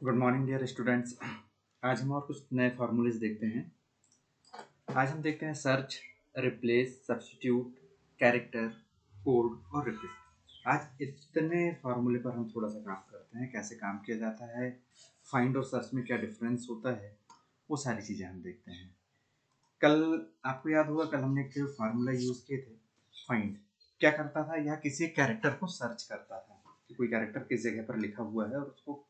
Good morning dear students. आज हम और कुछ नए फार्मूलेज देखते हैं। आज हम देखते हैं search, replace, substitute, character, code और रिप्लेस। आज इतने फार्मूले पर हम थोड़ा सा काम करते हैं, कैसे काम किया जाता है, फाइंड और सर्च में क्या डिफरेंस होता है, वो सारी चीज़ें हम देखते हैं। कल आपको याद होगा, कल हमने एक फार्मूला यूज़ किए थे। फाइंड क्या करता था, यह किसी कैरेक्टर को सर्च करता था कि कोई कैरेक्टर किस जगह पर लिखा हुआ है और उसको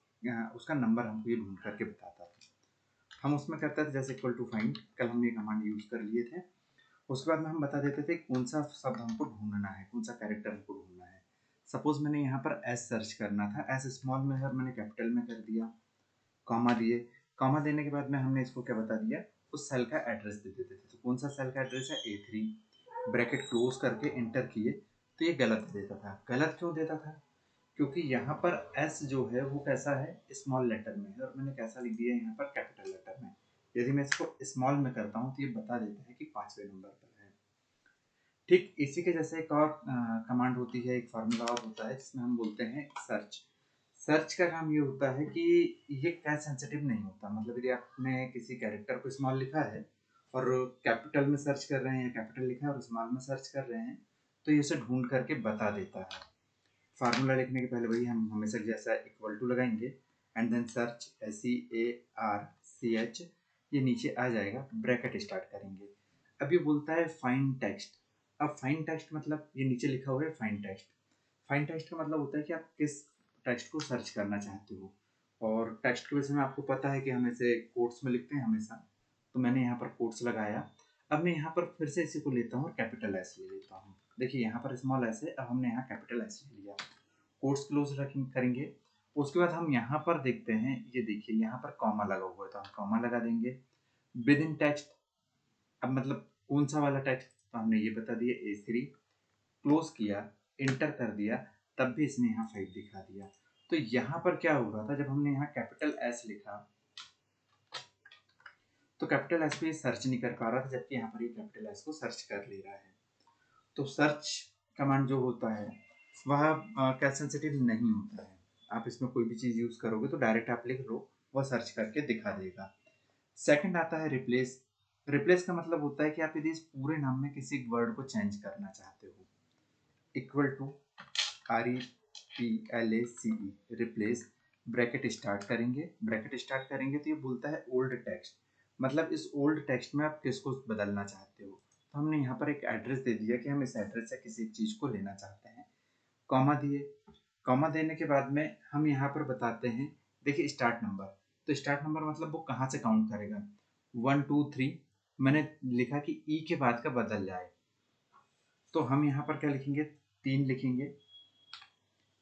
उसका नंबर हमको ये ढूंढ करके बताता था। हम उसमें करते थे जैसे इक्वल टू फाइंड। कल हमने कमांड यूज कर लिए थे। उसके बाद में हम बता देते थे कौन सा शब्द हमको ढूंढना है, कौन सा कैरेक्टर हमको ढूंढना है। सपोज मैंने यहाँ पर एस सर्च करना था, एस स्मॉल में है और मैंने कैपिटल में कर दिया, कॉमा दिए। कॉमा देने के बाद में हमने इसको क्या बता दिया, उस सेल का एड्रेस दे देते थे। तो कौन सा सेल का एड्रेस है, A3। ब्रैकेट क्लोज करके एंटर किए तो ये गलत देता था। गलत क्यों देता था, क्योंकि यहाँ पर एस जो है वो कैसा है, स्मॉल लेटर में है और मैंने कैसा लिख दिया यहाँ पर, कैपिटल लेटर में। यदि मैं इसको स्मॉल में करता हूँ तो ये बता देता है कि 5वें नंबर पर है। ठीक इसी के जैसे एक और कमांड होती है, एक फार्मूला और होता है जिसमें हम बोलते हैं सर्च। सर्च का काम ये होता है कि ये कैच सेंसिटिव नहीं होता। मतलब यदि आपने किसी कैरेक्टर को स्मॉल लिखा है और कैपिटल में सर्च कर रहे हैं, कैपिटल लिखा है और स्मॉल में सर्च कर रहे हैं, तो ये उसे ढूंढ करके बता देता है। फार्मूला लिखने के पहले वही हम हमेशा जैसा इक्वल टू लगाएंगे एंड देन सर्च, SEARCH, ये नीचे आ जाएगा, ब्रैकेट स्टार्ट करेंगे। अब ये बोलता है फाइंड टेक्स्ट। अब फाइंड टेक्स्ट मतलब ये नीचे लिखा हुआ है फाइंड टेक्स्ट। फाइंड टेक्स्ट का मतलब होता है कि आप किस टेक्स्ट को सर्च करना चाहते हो। और टेक्स्ट के विषय में आपको पता है कि हम इसे कोट्स में लिखते हैं हमेशा, तो मैंने यहाँ पर कोट्स लगाया। अब मैं यहाँ पर फिर से इसी को लेता हूँ और कैपिटल एस ले लेता हूँ। देखिए यहाँ पर स्मॉल एस है, अब हमने यहाँ कैपिटल एस ले लिया। कोट्स क्लोज करेंगे। उसके बाद हम यहाँ पर देखते हैं, ये देखिए यहाँ पर कॉमा लगा हुआ है तो हम कॉमा लगा देंगे। विद इन टेक्स्ट, अब मतलब कौन सा वाला टेक्स्ट, तो हमने ये बता दिया A3। क्लोज किया, इंटर कर दिया, तब भी इसने यहाँ 5 दिखा दिया। तो यहाँ पर क्या हो रहा था, जब हमने यहाँ कैपिटल एस लिखा तो कैपिटल एस पे सर्च नहीं कर पा रहा था, जबकि यहाँ पर ये कैपिटल एस को सर्च कर ले रहा है। तो सर्च कमांड जो होता है वह कैच सेंसिटिव नहीं होता है। आप इसमें कोई भी चीज़ यूज़ करोगे तो डायरेक्ट आप लिख लो, वह सर्च करके दिखा देगा। सेकंड आता है रिप्लेस। रिप्लेस का मतलब होता है कि आप यदि इस पूरे नाम में किसी वर्ड को चेंज करना चाहते हो, equal to REPLACE, replace, bracket start करेंगे। ब्रैकेट स्टार्ट करेंगे तो ये बोलता है ओल्ड टेक्स्ट, मतलब इस ओल्ड टेक्स्ट में आप किसको बदलना चाहते हो। तो हमने यहाँ पर एक एड्रेस दे दिया कि हम इस एड्रेस से किसी चीज़ को लेना चाहते हैं। कॉमा दिए। कॉमा देने के बाद में हम यहाँ पर बताते हैं, देखिए स्टार्ट नंबर। तो स्टार्ट नंबर मतलब वो कहाँ से काउंट करेगा, 1 2 3। मैंने लिखा कि ई के बाद का बदल जाए, तो हम यहाँ पर क्या लिखेंगे, 3 लिखेंगे।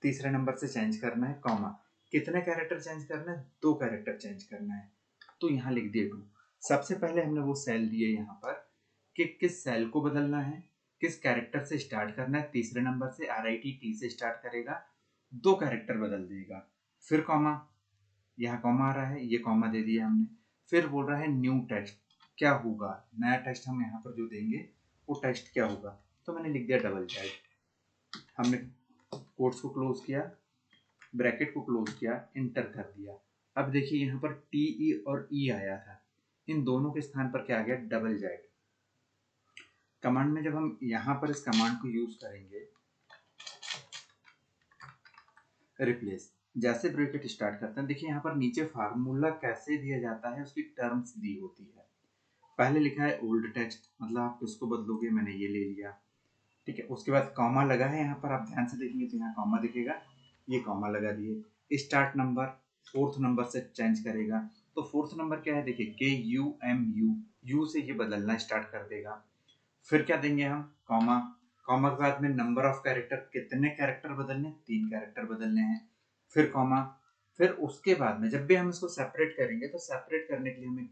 तीसरे नंबर से चेंज करना है, कॉमा। कितने कैरेक्टर चेंज करना है, 2 कैरेक्टर चेंज करना है, तो यहाँ लिख दिए 2। सबसे पहले हमने वो सेल दिए यहाँ पर कि किस सेल को बदलना है, किस कैरेक्टर से स्टार्ट करना है। तीसरे नंबर से RITT से स्टार्ट करेगा, 2 कैरेक्टर बदल देगा। फिर कॉमा, यहाँ कॉमा आ रहा है, ये कॉमा दे दिया हमने। फिर बोल रहा है न्यू टेक्स्ट, क्या होगा, नया टेक्स्ट हम यहाँ पर जो देंगे वो टेक्स्ट क्या होगा। तो मैंने लिख दिया डबल चैट। हमने कोट्स को क्लोज किया, ब्रैकेट को क्लोज किया, इंटर कर दिया। अब देखिए यहाँ पर TE और E आया था, इन दोनों के स्थान पर क्या आ गया, डबल जेड। कमांड में जब हम यहाँ पर इस कमांड को यूज करेंगे, रिप्लेस, जैसे ब्रैकेट स्टार्ट करते हैं, देखिए यहाँ पर नीचे फार्मूला कैसे दिया जाता है, उसकी टर्म्स दी होती है। पहले लिखा है ओल्ड टेक्स्ट, मतलब आप किसको बदलोगे, मैंने ये ले लिया, ठीक है। उसके बाद कॉमा लगा है यहाँ पर, आप ध्यान से देखेंगे तो यहाँ कॉमा दिखेगा, ये कॉमा लगा दिए। स्टार्ट नंबर 4th नंबर से चेंज करेगा, तो 4th नंबर क्या है, देखिए KUMU, यू से ये बदलना स्टार्ट कर देगा। फिर क्या देंगे हम, कॉमा। कॉमा के बाद में नंबर ऑफ कैरेक्टर, कितने कैरेक्टर बदलने, 3 कैरेक्टर बदलने हैं। फिर कॉमा। फिर उसके बाद में जब भी हम इसको सेपरेट करेंगे तो सेपरेट करने के लिए हम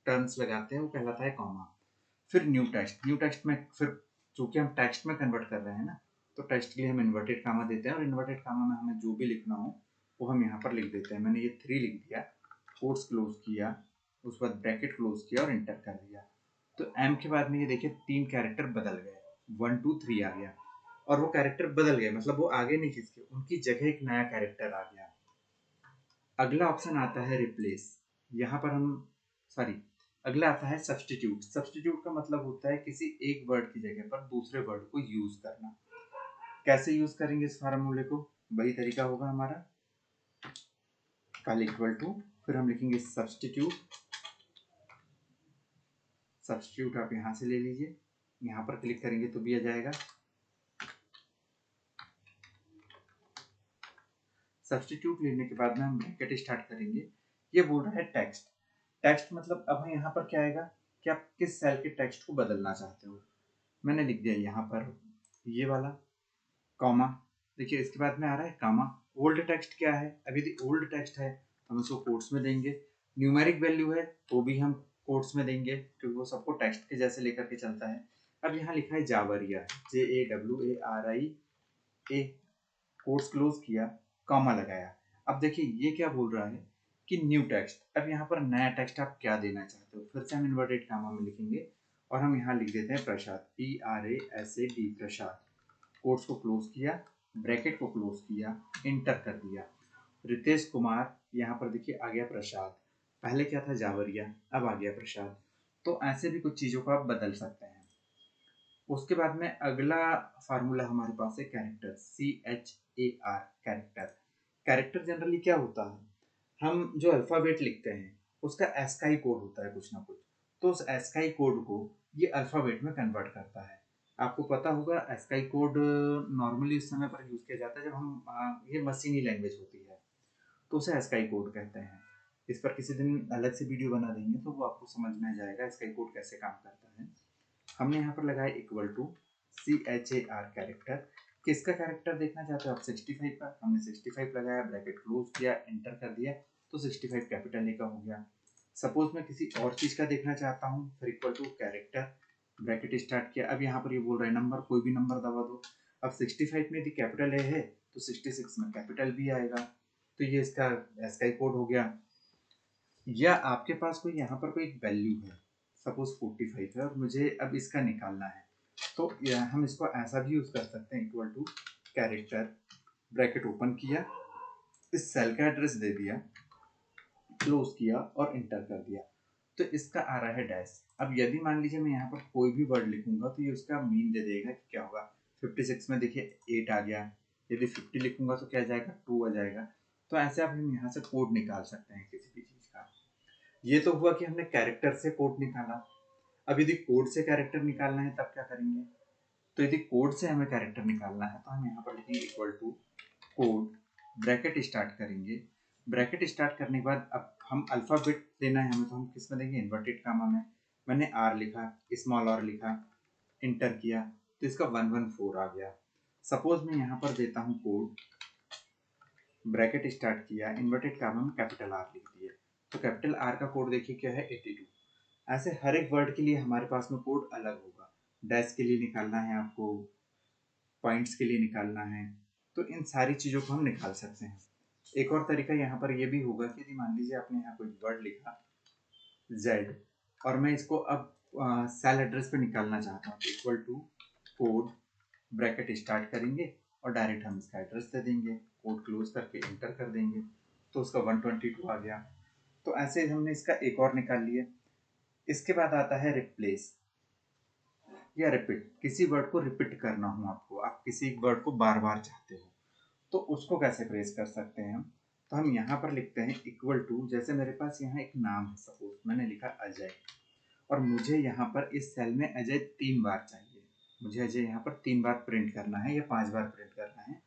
टर्म्स लगाते हैं, वो कहलाता है कॉमा। फिर न्यू टेक्स्ट। न्यू टेक्स्ट में फिर चूंकि हम टेक्स्ट में कन्वर्ट कर रहे हैं ना, तो टेक्स्ट के लिए हम इन्वर्टेड कामा देते हैं और इन्वर्टेड कामा में हमें जो भी लिखना हो वो हम यहाँ पर लिख देते हैं। मैंने ये 3 लिख दिया, कोट्स क्लोज किया, उसके बाद ब्रैकेट क्लोज किया और इंटर कर दिया। तो एम के बाद में ये देखिए 3 कैरेक्टर बदल गए, 1 2 3 आ गया, और वो कैरेक्टर बदल गए मतलब वो आगे नहीं खिसके, उनकी जगह एक नया कैरेक्टर आ गया। अगला ऑप्शन आता है रिप्लेस। यहाँ पर हम सॉरी अगला आता है सब्स्टिट्यूट। सब्स्टिट्यूट का मतलब होता है किसी एक वर्ड की जगह पर दूसरे वर्ड को यूज करना। कैसे यूज करेंगे इस फार्मूले को? वही तरीका होगा हमारा, पहले इक्वल टू, फिर हम लिखेंगे सब्स्टिट्यूट। सब्स्टिट्यूट आप यहाँ से ले लीजिए, यहाँ पर क्लिक करेंगे तो भी आ जाएगा। सब्स्टिट्यूट लेने के बाद में हम ब्रैकेट स्टार्ट करेंगे। ये बोल रहा है टेक्स्ट। टेक्स्ट मतलब अब यहाँ पर क्या आएगा कि आप किस सेल के टेक्स्ट को बदलना चाहते हो। मैंने लिख दिया यहाँ पर ये वाला, कॉमा। देखिए इसके बाद में आ रहा है कामा। ओल्ड टेक्स्ट क्या है? अब यदि ओल्ड टेक्स्ट है तो हम इसको कोट्स में देंगे। न्यूमेरिक वैल्यू है तो भी हम कोट्स में देंगे, क्योंकि वो सबको टेक्स्ट के जैसे लेकर के चलता है। अब यहाँ लिखा है जावरिया, JAWARIA, कोट्स क्लोज किया, कॉमा लगाया। अब देखिए ये क्या बोल रहा है कि न्यू टेक्स्ट। अब यहाँ पर नया टेक्स्ट आप क्या देना चाहते हो, फिर से हम इन्वर्टेड कामा में लिखेंगे और हम यहाँ लिख देते हैं प्रसाद, PRASAD, प्रसाद। कोट्स को क्लोज किया, ब्रैकेट को क्लोज किया, इंटर कर दिया। रितेश कुमार, यहाँ पर देखिए आ गया प्रसाद। पहले क्या था जावरिया, अब आ गया प्रसाद। तो ऐसे भी कुछ चीज़ों को आप बदल सकते हैं। उसके बाद में अगला फार्मूला हमारे पास है character, CHAR, character. Character generally क्या होता है, हम जो अल्फ़ाबेट लिखते हैं उसका एस्काई कोड होता है कुछ ना कुछ, तो उस एस्काई कोड को ये अल्फ़ाबेट में कन्वर्ट करता है। आपको पता होगा एस्काई कोड नॉर्मली उस समय पर यूज़ किया जाता है जब हम ये मशीनी लैंग्वेज होती है, तो उसे एस्काई कोड कहते हैं। इस पर किसी दिन अलग से वीडियो बना देंगे तो वो आपको समझ में आ जाएगा एस्काई कोड कैसे काम करता है। हमने यहाँ पर लगाया इक्वल टू CHAR, कैरेक्टर। किसका कैरेक्टर देखना चाहते हो आप? 65 का। हमने 65 लगाया, ब्रैकेट क्लोज किया, एंटर कर दिया, तो 65 कैपिटल ए का हो गया। सपोज मैं किसी और चीज का देखना चाहता हूँ, फिर equal to character, bracket start किया। अब यहाँ पर ये बोल रहा है नंबर, कोई भी नंबर दबा दो। अब 65 में यदि कैपिटल ए है तो 66 में कैपिटल बी आएगा, तो ये इसका एस्काई कोड हो गया। या आपके पास कोई यहाँ पर कोई वैल्यू है, सपोज 45 है और मुझे अब इसका निकालना है, तो हम इसको ऐसा भी यूज कर सकते हैं, equal to character, bracket open किया, इस सेल का एड्रेस दे दिया, क्लोज किया और इंटर कर दिया, तो इसका आ रहा है डैश। अब यदि मान लीजिए मैं यहाँ पर कोई भी वर्ड लिखूंगा तो ये उसका मीन दे देगा कि क्या होगा। 56 में देखिए 8 आ गया, यदि 50 लिखूंगा तो क्या जाएगा, 2 आ जाएगा। तो ऐसे आप हम यहाँ से कोड निकाल सकते हैं किसी भी चीज का। ये तो हुआ कि हमने कैरेक्टर से कोड निकाला। अब यदि कोड से कैरेक्टर निकालना है तब क्या करेंगे? तो यदि कोड से हमें कैरेक्टर निकालना है तो हम यहाँ पर लिखेंगे equal to code, bracket start करेंगे। ब्रैकेट स्टार्ट करने के बाद अब हम अल्फाबेट देना है हमें, तो हम किस में देंगे? इन्वर्टेड कामा में। मैंने आर लिखा, स्मॉल आर लिखा, इंटर किया, तो इसका 114 आ गया। सपोज मैं यहाँ पर देता हूँ कोड, ब्रैकेट स्टार्ट किया, इन्वर्टेड कामा में कैपिटल आर लिख दिए, तो कैपिटल आर का कोड देखिए क्या है, 82। ऐसे हर एक वर्ड के लिए हमारे पास में कोड अलग होगा। डैश के लिए निकालना है आपको, पॉइंट्स के लिए निकालना है, तो इन सारी चीज़ों को हम निकाल सकते हैं। एक और तरीका यहाँ पर यह भी होगा कि यदि मान लीजिए आपने यहाँ कोई वर्ड लिखा Z और मैं इसको अब सेल एड्रेस पे निकालना चाहता हूँ, equal to code, bracket start करेंगे और डायरेक्ट हम इसका एड्रेस दे देंगे, कोड क्लोज करके इंटर कर देंगे, तो उसका 122 आ गया। तो ऐसे हमने इसका एक और निकाल लिया। इसके बाद आता है रिप्लेस या रिपीट। किसी वर्ड को रिपीट करना हो आपको, आप किसी वर्ड को बार बार चाहते हो, तो उसको कैसे प्रेस कर सकते हैं हम? तो हम यहाँ पर लिखते हैं इक्वल टू, जैसे मेरे पास यहाँ एक नाम है, सपोज मैंने लिखा अजय, और मुझे यहाँ पर इस सेल में अजय 3 बार चाहिए। मुझे अजय यहाँ पर 3 बार प्रिंट करना है या 5 बार प्रिंट करना है,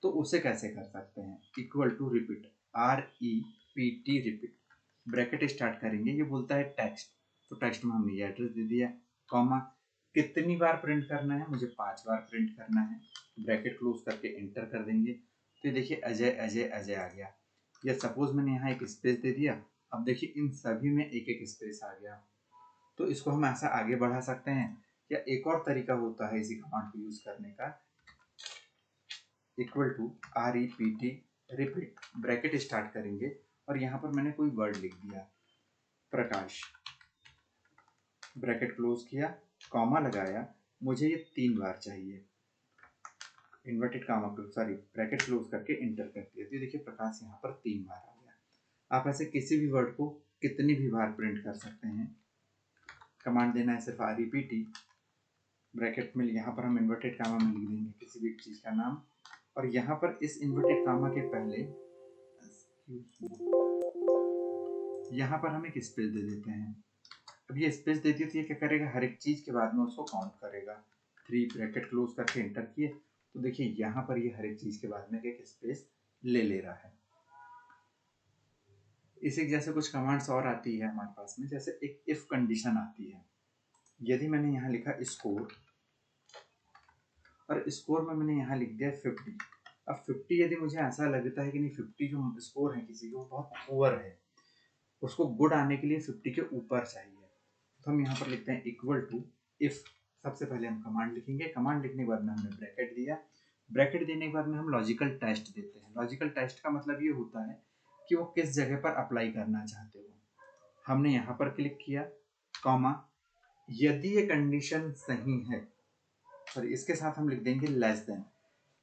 तो उसे कैसे कर सकते हैं? Equal to repeat, REPT, repeat, bracket start करेंगे, ये बोलता है टेक्स्ट, तो टेक्स्ट में हमने ये एड्रेस दे दिया, कॉमा, कितनी बार प्रिंट करना है? मुझे 5 बार प्रिंट करना है, ब्रैकेट क्लोज करके इंटर कर देंगे, तो देखिए अजय अजय अजय आ गया। या सपोज मैंने यहाँ एक स्पेस दे दिया, अब देखिए इन सभी में एक एक स्पेस आ गया, तो इसको हम ऐसा आगे बढ़ा सकते हैं। या एक और तरीका होता है इसी कमांड को यूज करने का, equal to REPT, repeat, bracket start करेंगे और यहाँ पर मैंने कोई वर्ड लिख दिया, प्रकाश, ब्रैकेट क्लोज किया, कॉमा लगाया, मुझे ये 3 बार चाहिए, inverted comma close, sorry, bracket close करके इंटर कर दिया, तो देखिए प्रकाश यहाँ पर 3 बार आ गया। आप ऐसे किसी भी वर्ड को कितनी भी बार प्रिंट कर सकते हैं। कमांड देना है सिर्फ REPT, ब्रैकेट में यहाँ पर हम इन्वर्टेड कामा में लिख देंगे किसी भी चीज़ का नाम, और यहाँ पर इस इन्वर्टेड कामा के पहले यहाँ पर हम एक स्पेस दे देते हैं। अब ये स्पेस देती है तो ये क्या करेगा, हर एक चीज़ के बाद में उसको काउंट करेगा। 3 ब्रैकेट क्लोज करके एंटर किए तो देखिए यहाँ पर ये हर एक चीज़ के बाद में एक स्पेस ले रहा है। इसी जैसे कुछ कमांड्स और आती है हमारे पास में, जैसे एक इफ कंडीशन आती है। यदि मैंने यहाँ लिखा स्कोर और स्कोर में मैंने यहाँ लिख दिया 50। अब 50 यदि मुझे ऐसा लगता है कि नहीं 50 जो स्कोर है किसी को बहुत पुअर है, उसको गुड आने के लिए 50 के ऊपर चाहिए, तो हम यहाँ पर लिखते हैं इक्वल टू इफ। सबसे पहले हम कमांड लिखेंगे, कमांड लिखने के बाद में हमने ब्रैकेट दिया, ब्रैकेट देने के बाद में हम लॉजिकल टेस्ट देते हैं। लॉजिकल टेस्ट का मतलब ये होता है कि वो किस जगह पर अप्लाई करना चाहते हो। हमने यहाँ पर क्लिक किया, कॉमा, यदि ये कंडीशन सही है, सॉरी इसके साथ हम लिख देंगे लेस देन,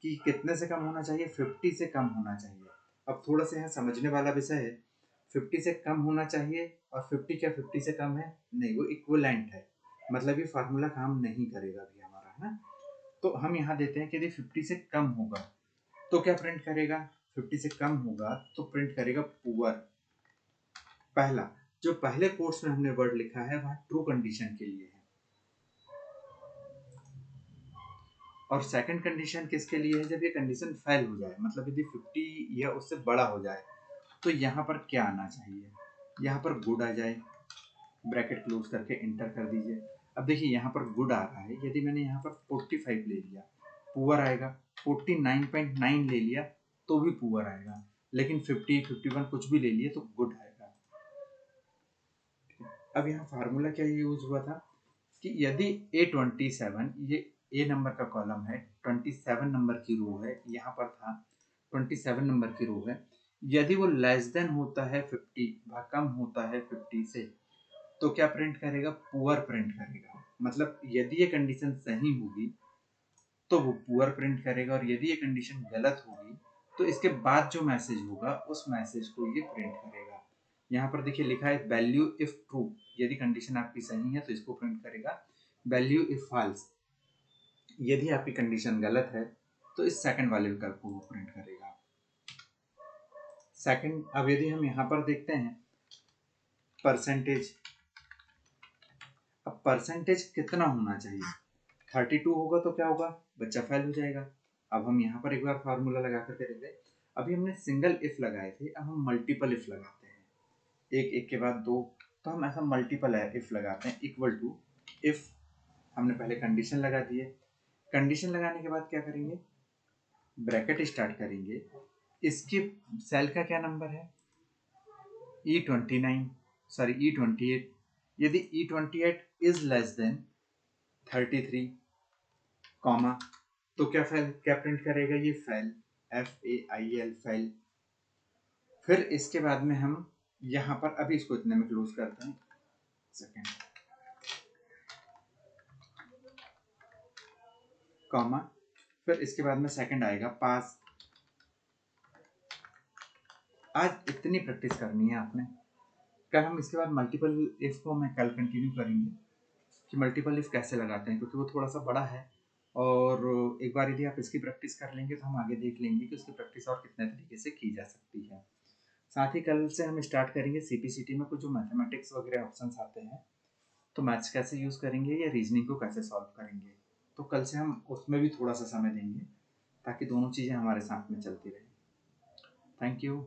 कि कितने से कम होना चाहिए, 50 से कम होना चाहिए। अब थोड़ा सा यहाँ समझने वाला विषय है, 50 से कम होना चाहिए और 50 क्या 50 से कम है, नहीं, वो इक्विवेलेंट है, मतलब ये फार्मूला काम नहीं करेगा अभी हमारा, है ना। तो हम यहाँ देते हैं कि यदि 50 से कम होगा तो क्या प्रिंट करेगा, 50 से कम होगा तो प्रिंट करेगा पुअर। पहला जो पहले कोर्स में हमने वर्ड लिखा है वह ट्रू कंडीशन के लिए है, और सेकंड कंडीशन किसके लिए है, जब ये कंडीशन फेल हो जाए, मतलब यदि 50 या उससे बड़ा हो जाए तो यहाँ पर क्या आना चाहिए, यहाँ पर गुड आ जाए, ब्रैकेट क्लोज करके एंटर कर दीजिए। अब देखिए यहाँ पर गुड आ रहा है, यदि मैंने यहाँ पर 45 ले लिया पुअर आएगा, 49.9 ले लिया तो भी पुअर आएगा, लेकिन 50, 51 कुछ भी ले लिए तो गुड आएगा। अब यहाँ फार्मूला क्या यूज हुआ था कि यदि A27, ये A नंबर का कॉलम है, 27 नंबर की रो है, यहाँ पर था 27 नंबर की रो है, यदि वो लेस देन होता है 50, वह कम होता है 50 से, तो क्या प्रिंट करेगा, पुअर प्रिंट करेगा। मतलब यदि ये कंडीशन सही होगी तो वो पुअर प्रिंट करेगा, और यदि ये कंडीशन गलत होगी तो इसके बाद जो मैसेज होगा उस मैसेज को ये प्रिंट करेगा। यहाँ पर देखिए लिखा है वैल्यू इफ ट्रू, यदि कंडीशन आपकी सही है तो इसको प्रिंट करेगा। वैल्यू इफ फॉल्स, यदि आपकी कंडीशन गलत है तो इस सेकंड वाले विकल्प को प्रिंट करेगा। सेकंड, अब यदि हम यहाँ पर देखते हैं परसेंटेज, अब परसेंटेज कितना होना चाहिए, 32 होगा तो क्या होगा, बच्चा फेल हो जाएगा। अब हम यहाँ पर एक बार फार्मूला लगा करके देखते हैं। अभी हमने सिंगल इफ लगाए थे, अब हम मल्टीपल इफ लगाते हैं, एक एक के बाद दो, तो हम ऐसा मल्टीपल इफ लगाते हैं। इक्वल टू इफ, हमने पहले कंडीशन लगा दिए, कंडीशन लगाने के बाद क्या करेंगे, ब्रैकेट स्टार्ट करेंगे, इसके सेल का क्या नंबर है, E29, सॉरी E28, यदि E28 is less than 33, comma, तो क्या फेल, क्या प्रिंट करेगा, ये फेल, FAIL फेल। फिर इसके बाद में हम यहाँ पर अभी इसको इतने में क्लोज करते हैं, सेकेंड, कॉमा, फिर इसके बाद में सेकंड आएगा पास। आज इतनी प्रैक्टिस करनी है आपने, कल हम इसके बाद मल्टीपल इफ को मैं कल कंटिन्यू करेंगे कि मल्टीपल इफ कैसे लगाते हैं, क्योंकि वो थोड़ा सा बड़ा है, और एक बार यदि आप इसकी प्रैक्टिस कर लेंगे तो हम आगे देख लेंगे कि उसकी प्रैक्टिस और कितने तरीके से की जा सकती है। साथ ही कल से हम स्टार्ट करेंगे CPCT में कुछ जो मैथमेटिक्स वगैरह ऑप्शंस आते हैं, तो मैथ्स कैसे यूज़ करेंगे या रीजनिंग को कैसे सॉल्व करेंगे, तो कल से हम उसमें भी थोड़ा सा समय देंगे ताकि दोनों चीज़ें हमारे साथ में चलती रहें। Thank you.